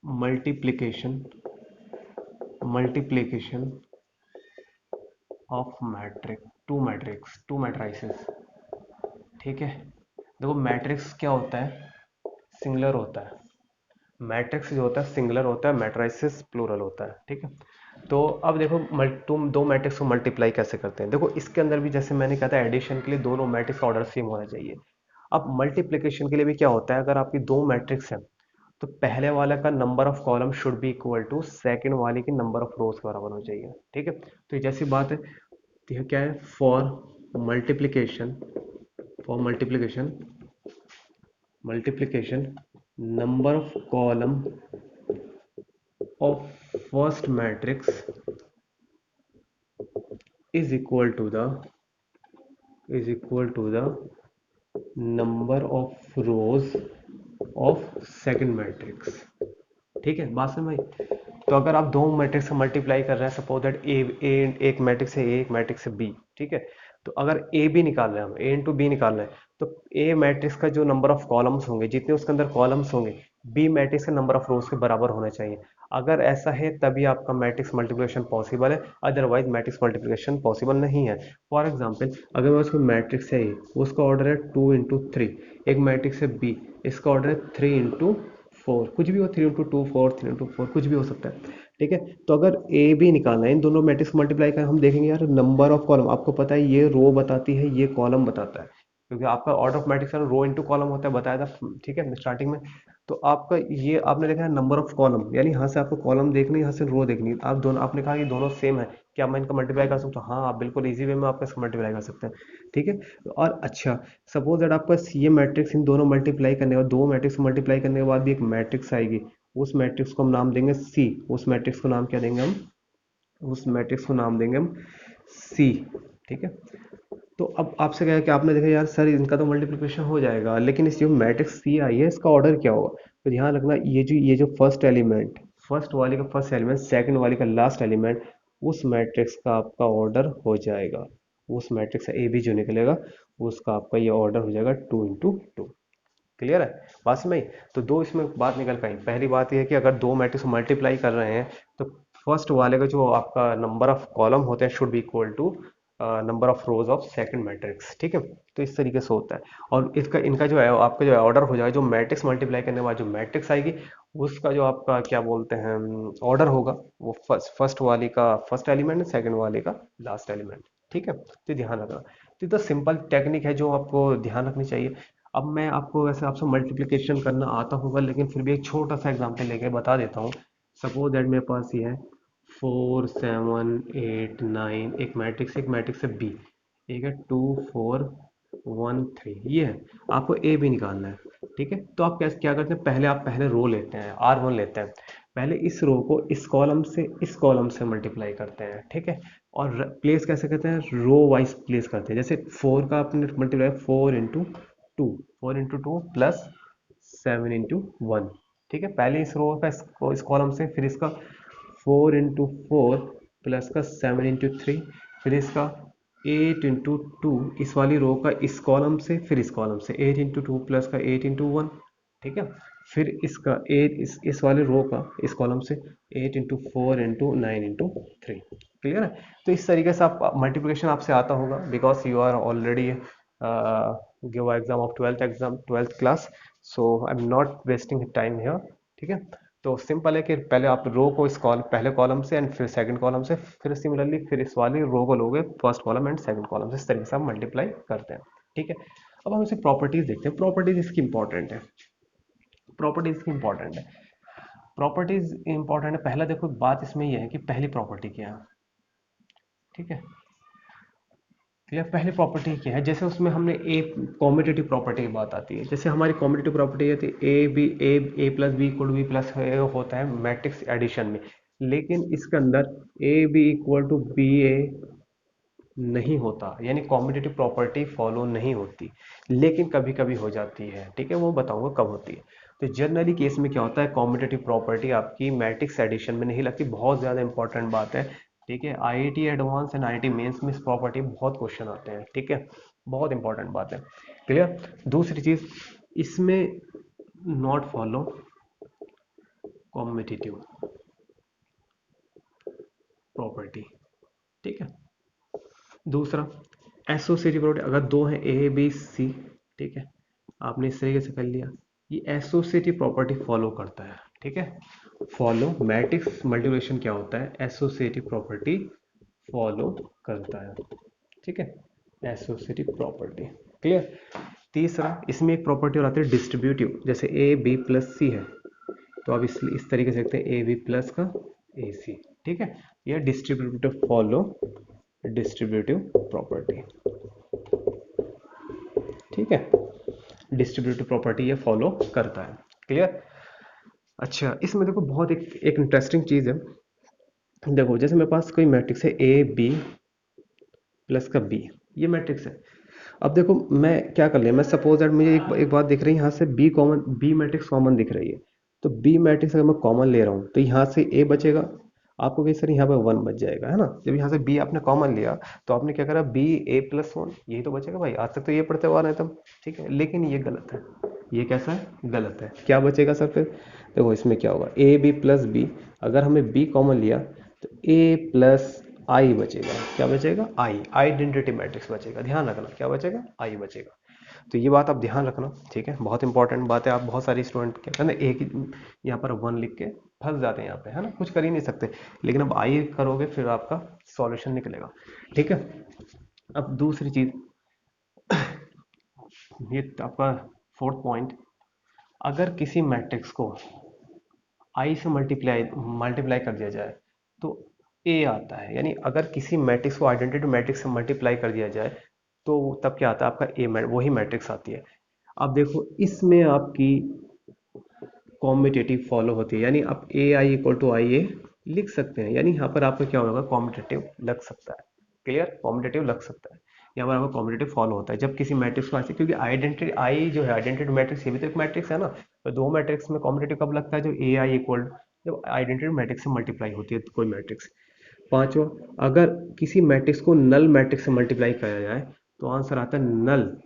multiplication multiplication of matrix two matrices, ठीक है। देखो मैट्रिक्स क्या होता है, सिंगुलर होता है। मैट्रिक्स जो होता है सिंगुलर होता है, मैट्राइसिस प्लूरल होता है, ठीक है। तो अब देखो तुम दो मैट्रिक्स को मल्टीप्लाई कैसे करते हैं, देखो इसके अंदर भी जैसे मैंने कहा था एडिशन के लिए दोनों मैट्रिक्स का ऑर्डर सेम होना चाहिए। अब मल्टीप्लिकेशन के लिए भी क्या होता है, अगर आपकी दो मैट्रिक्स हैं तो पहले वाले का number of column should be equal to second वाले की नंबर ऑफ रोज के बराबर होना चाहिए, ठीक है। तो ये जैसी बात है, तो यह क्या है, multiplication for multiplication number of column of first matrix is equal to the number of rows of second matrix, ठीक है। बात समझ में आई? तो अगर आप दो मैट्रिक्स से मल्टीप्लाई कर रहे हैं, सपोज दैट ए एक मैट्रिक्स है, ए एक मैट्रिक्स है बी, ठीक है। तो अगर ए बी निकाल रहे हैं हम, ए इंटू बी निकाल रहे हैं, तो ए मैट्रिक्स का जो नंबर ऑफ कॉलम्स होंगे, जितने उसके अंदर कॉलम्स होंगे, बी मैट्रिक्स का नंबर ऑफ रोज के बराबर होना चाहिए। अगर ऐसा है तभी आपका मैट्रिक्स मल्टीप्लिकेशन पॉसिबल है, अदरवाइज मैट्रिक्स मल्टीप्लिकेशन पॉसिबल नहीं है। फॉर एग्जाम्पल अगर मैं उसमें मैट्रिक्स है ए, उसका ऑर्डर है 2 into 3, एक मैट्रिक्स है बी, इसका ऑर्डर है 3 into 4, कुछ भी हो, 3 into 2 4, 3 into 4 कुछ भी हो सकता है, ठीक है। तो अगर ए बी निकालना है, इन दोनों मैट्रिक्स मल्टीप्लाई कर हम देखेंगे यार नंबर ऑफ कॉलम, आपको पता है ये रो बताती है ये कॉलम बताता है, क्योंकि आपका order of matrix row into column होता है, बताया था, ठीक है, स्टार्टिंग में। तो आपका ये आपने देखा है नंबर ऑफ कॉलम, यानी यहाँ से आपको कॉलम देखनी है, यहाँ से रो देखनी है, आप दोनों आपने कहा कि दोनों सेम है, क्या मैं इनका मल्टीप्लाई कर सकता हूँ? हाँ, आप बिल्कुल इजी वे में आपका इसका मल्टीप्लाई कर सकते हैं, ठीक है। और अच्छा सपोज दैट आपका ये मैट्रिक्स इन दोनों मल्टीप्लाई करने के बाद, दो मैट्रिक्स मल्टीप्लाई करने के बाद भी एक मैट्रिक्स आएगी, उस मैट्रिक्स को हम नाम देंगे सी, उस मैट्रिक्स को नाम क्या देंगे हम, उस मैट्रिक्स को नाम देंगे हम सी, ठीक है। तो अब आपसे कहा कि आपने देखा यार सर इनका तो मल्टीप्लिकेशन हो जाएगा, लेकिन इस जो मैट्रिक्स सी आई है इसका ऑर्डर क्या होगा? तो ध्यान रखना ये जो फर्स्ट एलिमेंट फर्स्ट वाले का फर्स्ट एलिमेंट, सेकंड वाले का लास्ट एलिमेंट, उस मैट्रिक्स का आपका ऑर्डर हो जाएगा। उस मैट्रिक्स से ए बी जो निकलेगा उसका आपका ये ऑर्डर हो जाएगा 2 × 2। क्लियर है बात में? तो दो इसमें बात निकल पाई। पहली बात यह है कि अगर दो मैट्रिक्स मल्टीप्लाई कर रहे हैं तो फर्स्ट वाले का जो आपका नंबर ऑफ कॉलम होते हैं should be equal to number of rows of second matrix. ठीक है, तो इस तरीके से होता है। और इसका इनका जो है आपका जो है ऑर्डर हो जाएगा, जो मैट्रिक्स मल्टीप्लाई करने के बाद जो मैट्रिक्स आएगी उसका जो आपका क्या बोलते हैं ऑर्डर होगा, वो फर्स्ट वाली का फर्स्ट एलिमेंट, सेकंड वाले का लास्ट एलिमेंट। ठीक है, तो ध्यान रखना। तो ये तो सिंपल टेक्निक है जो आपको ध्यान रखनी चाहिए। अब मैं आपको वैसे आपसे मल्टीप्लिकेशन करना आता होगा, लेकिन फिर भी एक छोटा सा एग्जांपल लेके बता देता हूँ। सपोज दैट मेरे पास ये है 4 7 8 9, एक मैट्रिक्स है बी, एक है 2 4 1 3, ये है। आपको ए भी निकालना है। ठीक है, तो आप क्या क्या करते हैं, पहले रो लेते हैं, R1 लेते हैं। पहले इस रो को इस कॉलम से मल्टीप्लाई करते हैं। ठीक है, और प्लेस कैसे करते हैं, रो वाइज प्लेस करते हैं। जैसे 4 का आपने मल्टीप्लाई 4 × 2, 4 × 2 प्लस 7 × 1। ठीक है, पहले इस रो का इस कॉलम से, फिर इसका 4 × 4 प्लस का 7 × 3, फिर इसका 8 × 2 इस वाली रो का इस कॉलम से, फिर इस कॉलम से 8 × 2 प्लस का 8 × 1। ठीक है, फिर इसका 8 इस वाले रो का इस कॉलम से 8 × 4 × 9 × 3। क्लियर है? तो इस तरीके से आप मल्टीप्लिकेशन आपसे आता होगा, because you are already give exam of twelfth class, so I am not wasting time here. ठीक है, तो सिंपल है कि पहले आप रो को पहले कॉलम से एंड फिर सेकंड कॉलम से, फिर सिमिलरली फिर इस वाली रो को लोगे first column and second column से। इस तरीके से आप मल्टीप्लाई करते हैं। ठीक है, अब हम इसे प्रॉपर्टीज देखते हैं। प्रॉपर्टीज इसकी इंपॉर्टेंट है। प्रॉपर्टीज इंपॉर्टेंट है। पहला देखो बात इसमें यह है कि पहली प्रॉपर्टी क्या है। ठीक है, क्लियर? पहली प्रॉपर्टी क्या है, जैसे उसमें हमने एक कॉम्यूटेटिव प्रॉपर्टी की बात आती है। जैसे हमारी कॉम्यूटेटिव प्रॉपर्टी है A plus B equal to B plus होता है मैट्रिक्स एडिशन में, लेकिन इसके अंदर A B equal to B A नहीं होता, यानी कॉम्यूटेटिव प्रॉपर्टी फॉलो नहीं होती, लेकिन कभी कभी हो जाती है। ठीक है, वो बताऊंगा कब होती है। तो जनरली केस में क्या होता है, कॉम्यूटेटिव प्रॉपर्टी आपकी मैट्रिक्स एडिशन में नहीं लगती। बहुत ज़्यादा इंपॉर्टेंट बात है। ठीक है, IIT advance and IIT mains में इस प्रॉपर्टी बहुत क्वेश्चन आते हैं। ठीक है, बहुत इंपॉर्टेंट बात है। क्लियर? दूसरी चीज, इसमें नॉट फॉलो कॉम्यूटेटिव प्रॉपर्टी। ठीक है, दूसरा एसोसिएटिव प्रॉपर्टी, अगर दो हैं ए बी सी, ठीक है, आपने इस तरीके से कर लिया, ये एसोसिएटिव प्रॉपर्टी फॉलो करता है। ठीक है, फॉलो मैट्रिक्स मल्टीप्लिकेशन क्या होता है, एसोसिएटिव प्रॉपर्टी फॉलो करता है। ठीक है, एसोसिएटिव प्रॉपर्टी। क्लियर? तीसरा, इसमें एक प्रॉपर्टी और आती है डिस्ट्रीब्यूटिव। जैसे ए बी प्लस सी है, तो आप इस तरीके से लिखते हैं ए बी प्लस का ए सी। ठीक है, यह डिस्ट्रीब्यूटिव फॉलो डिस्ट्रीब्यूटिव प्रॉपर्टी। ठीक है, डिस्ट्रीब्यूटिव प्रॉपर्टी ये फॉलो करता है। क्लियर? अच्छा, इसमें देखो बहुत एक इंटरेस्टिंग चीज है। देखो जैसे मेरे पास कोई मैट्रिक्स है ए बी प्लस का बी, ये मैट्रिक्स है। अब देखो मैं क्या कर लिया, मैं सपोज दैट मुझे एक बात दिख रही है, यहाँ से बी मैट्रिक्स कॉमन दिख रही है। तो बी मैट्रिक्स अगर मैं कॉमन ले रहा हूँ तो यहाँ से ए बचेगा, आपको कहीं सर यहाँ पे 1 बच जाएगा, है ना। जब यहाँ से बी आपने कॉमन लिया तो आपने क्या करा, बी ए प्लस 1, यही तो बचेगा भाई। आज तक तो ये पढ़ते हुआ रहे तुम। ठीक है, लेकिन ये गलत है। ये कैसा है, गलत है। क्या बचेगा सर फिर, देखो इसमें क्या होगा, ए बी प्लस बी, अगर हमें बी कॉमन लिया तो ए प्लस आई बचेगा। क्या बचेगा, आई, आइडेंटिटी मैट्रिक्स बचेगा। ध्यान रखना, क्या बचेगा, आई बचेगा। तो ये बात आप ध्यान रखना। ठीक है, बहुत इंपॉर्टेंट बात है। आप बहुत सारी स्टूडेंट क्या करते हैं, एक ही यहाँ पर 1 लिख के फंस जाते हैं यहाँ पे, है ना, कुछ कर ही नहीं सकते। लेकिन अब आई करोगे फिर आपका सॉल्यूशन निकलेगा। ठीक है, अब दूसरी चीज, ये आपका फोर्थ पॉइंट, अगर किसी मैट्रिक्स को आई से मल्टीप्लाई कर दिया जाए तो ए आता है। यानी अगर किसी मैट्रिक्स को आइडेंटिटी मैट्रिक्स से मल्टीप्लाई कर दिया जाए तो तब क्या आता है, आपका ए वही मैट्रिक्स आती है। अब देखो इसमें आपकी कॉम्यूटेटिव फॉलो होती है, यानी आप ए आई इक्वल टू आई ए लिख सकते हैं। यानी यहाँ पर आपका क्या होगा, कॉम्यूटेटिव लग सकता है। क्लियर, कॉम्यूटेटिव लग सकता है। यहाँ पर आपका कॉम्यूटेटिव फॉलो होता है जब किसी मैट्रिक्स को ऐसे, क्योंकि आइडेंटिटी आई जो है आइडेंटिटी मैट्रिक्स, ये भी तो एक मैट्रिक्स है ना। तो दो मैट्रिक्स में कॉम्यूटेटिव कब लगता है, जो ए आई इक्वल जब आइडेंटिटी मैट्रिक्स से मल्टीप्लाई होती है कोई मैट्रिक्स। पांचवा, अगर किसी मैट्रिक्स को नल मैट्रिक्स से मल्टीप्लाई किया जाए तो आंसर आता है नल,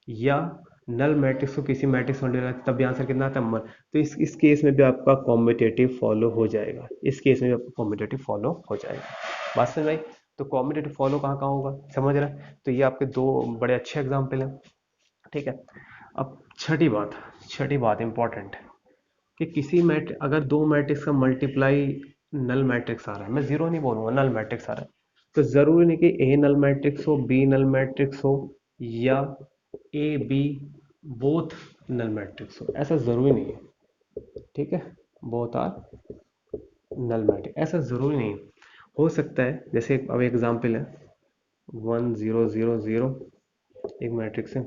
या नल मैट्रिक्स को किसी मैट्रिक्स में मल्टीप्लाई तब भी आंसर कितना आता है, तो इस केस में भी आपका कॉम्पिटेटिव फॉलो हो जाएगा, इस केस में भी आपका कॉम्पिटेटिव फॉलो हो जाएगा। बात समझ आई? तो कॉम्पिटेटिव फॉलो कहाँ कहाँ होगा, समझ रहे हैं? तो ये आपके दो बड़े अच्छे एग्जाम्पल हैं। ठीक है। अब छठी बात इंपॉर्टेंट, कि किसी मैट्रिक अगर दो मैट्रिक्स का मल्टीप्लाई नल मैट्रिक्स आ रहा है, मैं जीरो नहीं बोलूंगा, नल मैट्रिक्स आ रहा है, तो जरूरी नहीं कि ए नल मैट्रिक्स हो, बी नल मैट्रिक्स हो, या A B both null matrix हो, ऐसा जरूरी नहीं है। ठीक है, बोथ आर नल मैट्रिक्स ऐसा जरूरी नहीं है। हो सकता है, जैसे अब एग्जांपल है 1 0 0 0, एक मैट्रिक्स है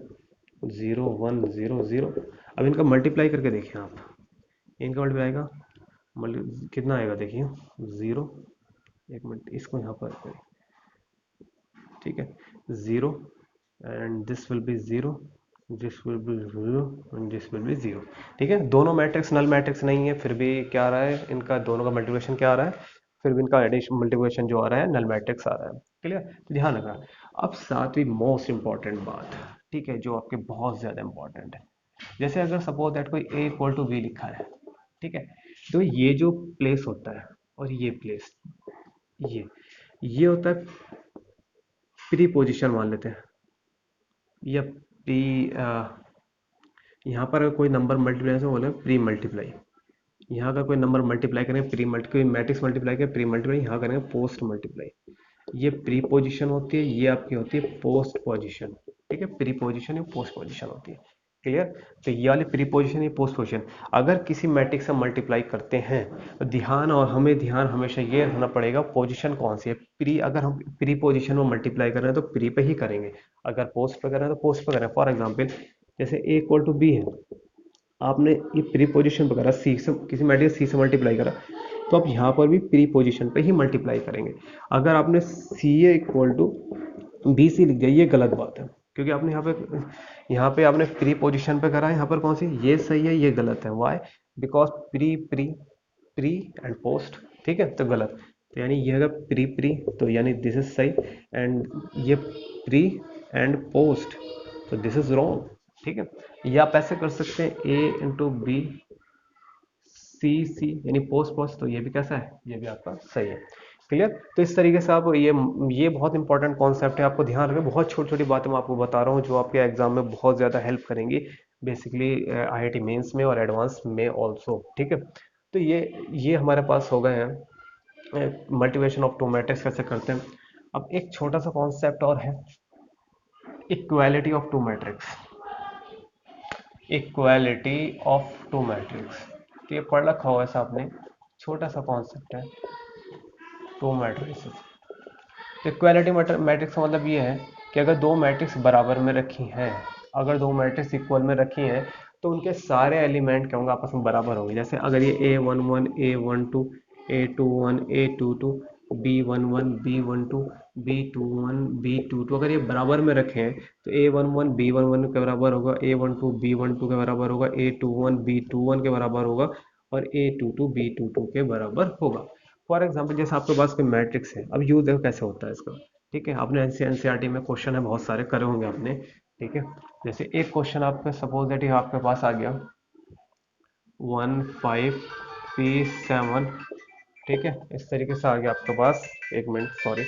0 1 0 0। अब इनका मल्टीप्लाई करके देखिए आप, इनका मल्टीप्लाई आएगा, कितना आएगा देखिए, जीरो, एक मिनट इसको यहाँ पर करें, ठीक है, zero, and this will B zero, this will B zero, and this will B zero. ठीक है, दोनों मैट्रिक्स नल मैट्रिक्स नहीं है, फिर भी क्या आ रहा है, इनका दोनों का मल्टीप्लिकेशन क्या आ रहा है, फिर भी इनका एडिशन मल्टीप्लिकेशन जो आ रहा है नल मैट्रिक्स आ रहा है। क्लियर? तो ध्यान रखना। अब सातवीं मोस्ट इंपॉर्टेंट बात, ठीक है, जो आपके बहुत ज्यादा इंपॉर्टेंट है, जैसे अगर सपोज दैट कोई ए इक्वल टू बी लिखा है, ठीक है, तो ये जो प्लेस होता है और ये प्लेस, ये ये होता है प्री पोजीशन मान लेते हैं, या प्री, यहाँ पर अगर कोई नंबर मल्टीप्लाई से बोले प्री मल्टीप्लाई, यहाँ का कोई नंबर मल्टीप्लाई करेंगे प्री मल्टी, कोई मैट्रिक्स मल्टीप्लाई करें प्री मल्टीप्लाई, यहाँ करेंगे पोस्ट मल्टीप्लाई। ये प्री पोजीशन होती है, ये आपकी होती है पोस्ट पोजीशन। ठीक है, प्री पोजीशन या पोस्ट पोजीशन होती है। क्लियर? तो ये वाली प्री पोजीशन या पोस्ट पोजीशन, अगर किसी मैट्रिक्स से मल्टीप्लाई करते हैं तो ध्यान, और हमें ध्यान हमेशा ये रखना पड़ेगा पोजीशन कौन सी है। प्री, अगर हम प्री पोजीशन में मल्टीप्लाई कर रहे हैं तो प्री पे ही करेंगे, अगर पोस्ट पे कर रहे हैं तो पोस्ट पे करें। फॉर एग्जाम्पल, जैसे ए इक्वल टू बी है, आपने ये प्री पोजीशन पर करा, सी से किसी मैट्रिक्स सी से मल्टीप्लाई करा, तो आप यहाँ पर भी प्री पोजीशन पे ही मल्टीप्लाई करेंगे। अगर आपने सी ए इक्वल टू बी सी लिख दिया, ये गलत बात है, क्योंकि आपने यहाँ पे आपने प्री पोजीशन पे करा है, यहाँ पर कौन सी, ये सही है ये गलत है। Why? Because pre pre pre and post, ठीक है, तो गलत। तो यानी ये अगर प्री प्री, तो यानी दिस इज सही, एंड ये प्री एंड पोस्ट, तो दिस इज रॉन्ग। ठीक है, या आप ऐसे कर सकते हैं ए इंटू बी सी सी, यानी पोस्ट पोस्ट, तो ये भी कैसा है, ये भी आपका सही है। क्लियर? तो इस तरीके से आप ये बहुत इंपॉर्टेंट कॉन्सेप्ट है, आपको ध्यान रखें। बहुत छोटी छोटी बातें मैं आपको बता रहा हूँ जो आपके एग्जाम में बहुत ज़्यादा हेल्प करेंगी, बेसिकली आईआईटी मेंस में और एडवांस में ऑल्सो। ठीक है, तो ये हमारे पास हो गए हैं मल्टीप्लिकेशन ऑफ टू मैट्रिक्स कैसे करते हैं। अब एक छोटा सा कॉन्सेप्ट और है, equality of two matrix. Equality of two matrix, तो ये पढ़ रखा होगा ऐसा आपने, छोटा सा कॉन्सेप्ट है टू मैट्रिक्स। तो इक्वालिटी मैट्रिक्स का मतलब ये है कि अगर दो मैट्रिक्स बराबर में रखी हैं, अगर दो मैट्रिक्स इक्वल में रखी हैं, तो उनके सारे एलिमेंट क्या होंगे, आपस में बराबर होंगे। जैसे अगर ये A11 A12 A21 A22 B11 B12 B21 B22 अगर ये बराबर में रखे हैं, तो A11 B11 के बराबर होगा, A12 B12 के बराबर होगा, A21 B21 के बराबर होगा, और A22 B22 के बराबर होगा। फॉर एग्जाम्पल, जैसे आपके पास कोई मैट्रिक्स है, अब यूज देखो कैसे होता है इसका। ठीक है, आपने एनसीईआरटी में क्वेश्चन है बहुत सारे करे होंगे आपने। ठीक है, जैसे एक क्वेश्चन आपका सपोज दैट ये आपके पास आ गया 15P7, ठीक है, इस तरीके से आ गया आपके पास। एक मिनट, सॉरी।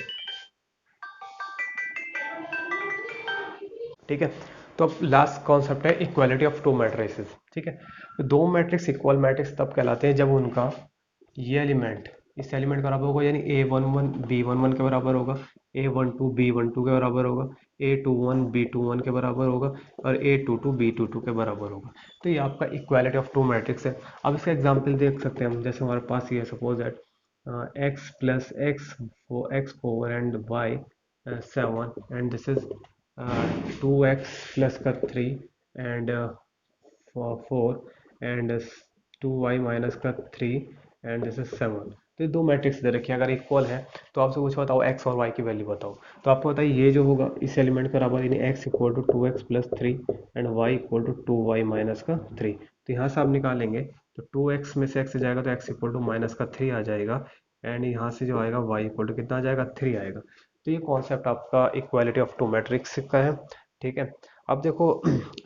ठीक है, तो अब लास्ट कॉन्सेप्ट है इक्वालिटी ऑफ टू मैट्रिसेस। ठीक है, तो दो मैट्रिक्स इक्वल मैट्रिक्स तब कहलाते हैं जब उनका ये एलिमेंट इस एलिमेंट का बराबर होगा, यानी A11 B11 के बराबर होगा, A12 B12 के बराबर होगा, A21 B21 के बराबर होगा, और A22 B22 के बराबर होगा। तो ये आपका इक्वालिटी ऑफ टू मैट्रिक्स है। अब इसका एग्जांपल देख सकते हैं हम, जैसे हमारे पास ये suppose that x plus x 4 and y 7, and this is 2x plus का 3 एंड 4 एंड 2y माइनस का 3 एंड दिस इज 7। तो ये दो मैट्रिक्स दे रखी है, अगर इक्वल है तो आपसे कुछ बताओ x और y की वैल्यू बताओ। तो आपको बताइए ये जो होगा इस एलिमेंट का बराबर, यानी x equal to 2x plus 3 and y equal to 2y minus का 3। तो यहाँ से आप निकालेंगे तो 2x में से x जाएगा तो x इक्वल टू माइनस का 3 आ जाएगा, एंड यहाँ से जो आएगा y इक्वल टू कितना आ जाएगा, 3 आएगा। तो ये कॉन्सेप्ट आपका इक्वालिटी ऑफ टू मैट्रिक्स का है। ठीक है। अब देखो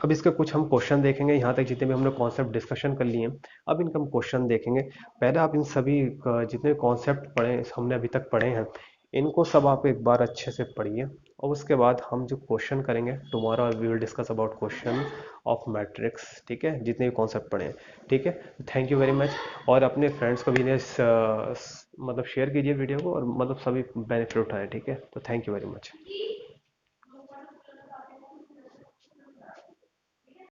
अब इसके कुछ हम क्वेश्चन देखेंगे, यहाँ तक जितने भी हमने कॉन्सेप्ट डिस्कशन कर लिए हैं, अब इनका हम क्वेश्चन देखेंगे। पहले आप इन सभी जितने कॉन्सेप्ट पढ़े हमने अभी तक पढ़े हैं, इनको सब आप एक बार अच्छे से पढ़िए, और उसके बाद हम जो क्वेश्चन करेंगे tomorrow we will discuss about question of matrix. ठीक है, जितने भी कॉन्सेप्ट पढ़े हैं। ठीक है, थैंक यू वेरी मच। और अपने फ्रेंड्स को भी इन्हें मतलब शेयर कीजिए वीडियो को, और मतलब सभी बेनिफिट उठाएं। ठीक है, तो थैंक यू वेरी मच।